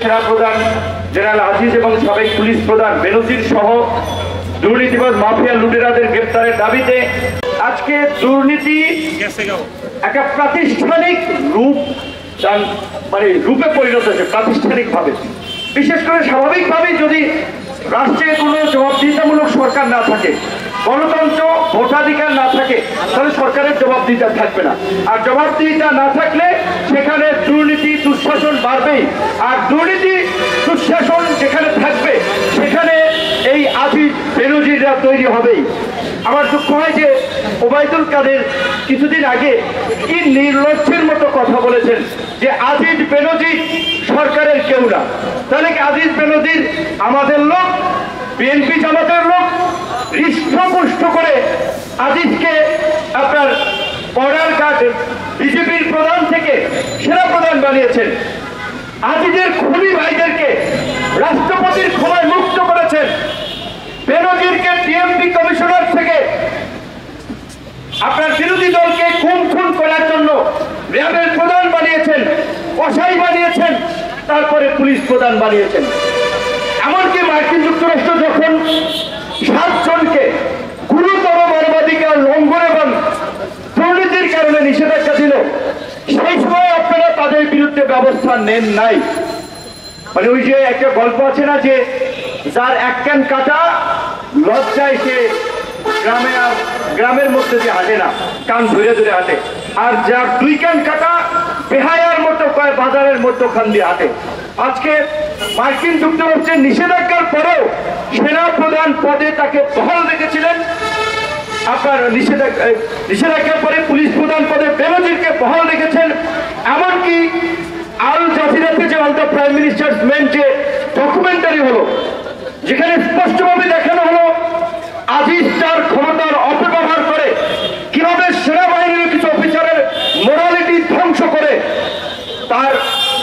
সেনা প্রধান জেনারেল আজিজ এবং সাবেক পুলিশ প্রধান বেনজির সহ দুর্নীতিবাজ মাফিয়া লুটেরাদের গ্রেপ্তারের দাবিতে আজকে দুর্নীতি একটা প্রাতিষ্ঠানিক রূপে পরিণত হয়েছে। প্রাতিষ্ঠানিকভাবে, বিশেষ করে স্বাভাবিকভাবেই যদি রাষ্ট্রে কোনো জবাবদিহিতামূলক সরকার না থাকে, গণতন্ত্র ভোটাধিকার না থাকে, তাহলে সরকারের জবাবদিহিতা থাকবে না। আর জবাবদিহিতা না থাকলে সেখানে দুর্নীতি দুঃশাসন বাড়বেই। আর দুর্নীতি দুঃশাসন যেখানে থাকবে সেখানে এই আজিজ বেনজিররা তৈরি হবেই। আমার দুঃখ হয় যে ওবায়দুল কাদের কিছুদিন আগে কি নির্লজ্জের মতো কথা বলেছেন যে আজিজ বেনজির সরকারের কেউ না। তাহলে কি আজিজ বেনজির আমাদের লোক, বিএনপি জামাতের লোক? হৃষ্টপুষ্ট করে আজিজকে আপনার বর্ডার গার্ড বিজেপির প্রধান থেকে সেনা প্রধান বানিয়েছেন। আজিজের খুনি ভাইদেরকে রাষ্ট্রপতির ক্ষমায় মুক্ত করেছেন। বেনজিরকে টিএমপি কমিশনার থেকে আপনার বিরোধী দলকে খুন করার জন্য র্যাবের প্রধান বানিয়েছেন, কসাই বানিয়েছেন, তারপরে পুলিশ প্রধান বানিয়েছেন। এমনকি মার্কিন যুক্তরাষ্ট্র যখন 7 জনকে গুরুতর মানবাধিকার লঙ্ঘন এবং দুর্নীতির কারণে নিষেধাজ্ঞা দিল, সেই সময় আপনারা তাদের বিরুদ্ধে ব্যবস্থা নেন নাই। মানে ওই যে একটা গল্প আছে না, যে যার এক কান কাটা লজ্জায় সে গ্রামের মধ্যে যে হাঁটে না, কান ধরে ধরে হাঁটে, আর যার 2 কান কাটা বেহায়ার মতো কয় বাজারের মধ্যখান দিয়ে হাঁটে। আজকে মার্কিন যুক্তরাষ্ট্রের নিষেধাজ্ঞার পরেও সেনা প্রধান পদে তাকে বহাল রেখেছিলেন। আপনার নিষেধাজ্ঞার পরে পুলিশ প্রধান পদে বেনজিরকে বহাল রেখেছেন। এমনকি আল জাজিরাতে যে all the prime ministers main যে ডকুমেন্টারি হলো, যেখানে স্পষ্টভাবে দেখানো হলো আজিজ তার ক্ষমতার অপব্যবহার করে কিভাবে সেনাবাহিনীর কিছু অফিসারের মোরালিটি ধ্বংস করে তার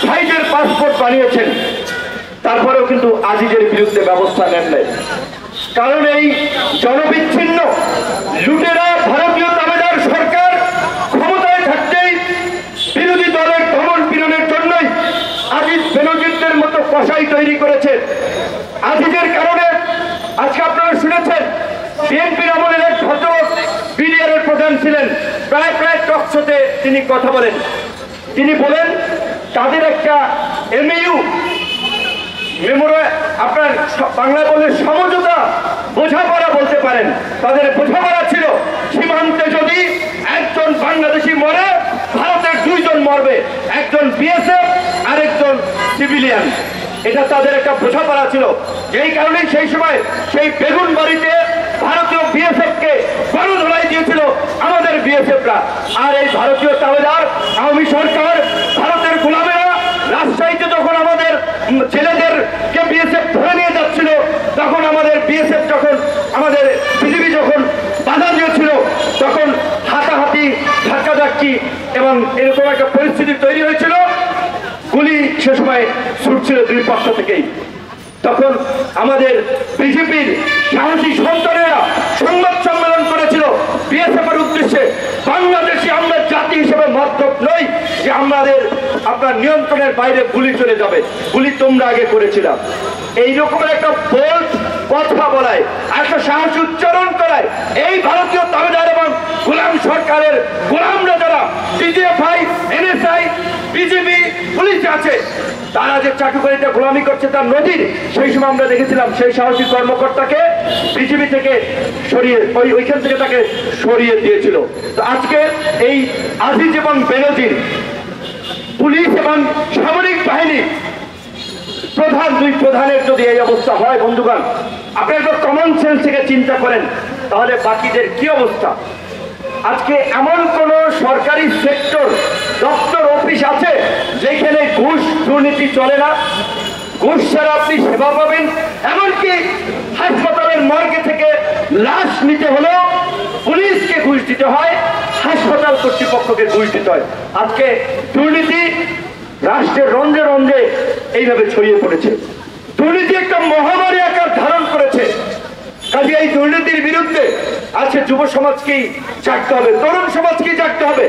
ভাইদের পাসপোর্ট বানিয়েছেন, তারপরেও কিন্তু আজিজের বিরুদ্ধে ব্যবস্থা নেন নাই। কারণ এই জনবিচ্ছিন্ন লুটেরা ভারতীয় দাবেদার সরকার ক্ষমতায় থাকতেই বিরোধী দলের দমন পীড়নের জন্যই আজিজ বেনজিরদের মতো কসাই তৈরি করেছে। আজিজের কারণে আজকে আপনারা শুনেছেন বিএনপির আমলের এক ভদ্রলোক বিডিআর প্রধান ছিলেন, প্রায় টকশোতে তিনি কথা বলেন। তিনি বলেন তাদের একটা এমইউ আপনার বাংলায় বলে সমঝোতা বোঝাপড়া বলতে পারেন, তাদের বোঝাপড়া ছিল সীমান্তে যদি একজন বাংলাদেশি মরে ভারতের 2 জন মরবে, একজন বিএসএফ আর একজন সিভিলিয়ান। এটা তাদের একটা বোঝাপড়া ছিল। যেই কারণে সেই সময় সেই বেগুন বাড়িতে ভারতীয় বিএসএফ কে গণধোলাই দিয়েছিল আমাদের বিএসএফরা। আর এই ভারতীয় তাবেদার আওয়ামী সরকার ভারতের গোলামেরা রাজশাহীতে যখন আমাদের ছেলেদেরকে বিএসএফ ধরে নিয়ে যাচ্ছিল, তখন আমাদের বিএসএফ যখন আমাদের বিজেপি যখন বাধা দিয়েছিল, তখন হাতাহাতি ধাক্কাধাক্কি এবং এরকম একটা পরিস্থিতি তৈরি হয়েছিল। গুলি সে সময় ছুটছিল 2 পক্ষ থেকেই। তখন আমাদের বিজেপির সাহসী সন্তানেরা সংবাদ সম্মেলন করেছিল বিএসএফ এর উদ্দেশ্যে, বাংলাদেশি আমরা জাতি হিসেবে মতলব নই যে আমাদের আপনার নিয়ন্ত্রণের বাইরে গুলি চলে যাবে, গুলি তোমরা আগে করেছিল। এইরকম একটা বোল্ড কথা বলায়, একটা সাহস উচ্চারণ করায় এই ভারতীয় তাবেদার এবং গোলাম সরকারের গোলামরা যারা ডিজিএফআই, এনএসআই, বিজেপি, পুলিশ আছে, তারা যে চাটুকারিতা গোলামি করছে তার নজির সেই সময় আমরা দেখেছিলাম। সেই সাহসী কর্মকর্তাকে বিজেপি থেকে সরিয়ে ওইখান থেকে তাকে সরিয়ে দিয়েছিল। তো আজকে এই আজিজ এবং বেনজির, পুলিশ এবং সামরিক বাহিনী প্রধান, 2 প্রধানের যদি এই অবস্থা হয়, বন্ধুগণ আপনারা একটু কমন সেন্স থেকে চিন্তা করেন তাহলে বাকিদের কি অবস্থা। আজকে এমন কোন সরকারি সেক্টর, দপ্তর, অফিস আছে যেখানে ঘুষ দুর্নীতি চলে না? ঘুষ ছাড়া আপনি সেবা পাবেন। এমনকি হাসপাতালের মর্গে থেকে লাশ নিতে হলেও পুলিশকে ঘুষ দিতে হয়, হাসপাতাল কর্তৃপক্ষকে ঘুষ দিতে হয়। আজকে দুর্নীতি রাষ্ট্রের রন্ধ্রে রন্ধ্রে এইভাবে ছড়িয়ে পড়েছে। দুর্নীতি একটা মহামারী আকার ধারণ করেছে। কাজে এই দুর্নীতির বিরুদ্ধে আজকে যুব সমাজকেই জাগতে হবে, তরুণ সমাজকেই জাগতে হবে।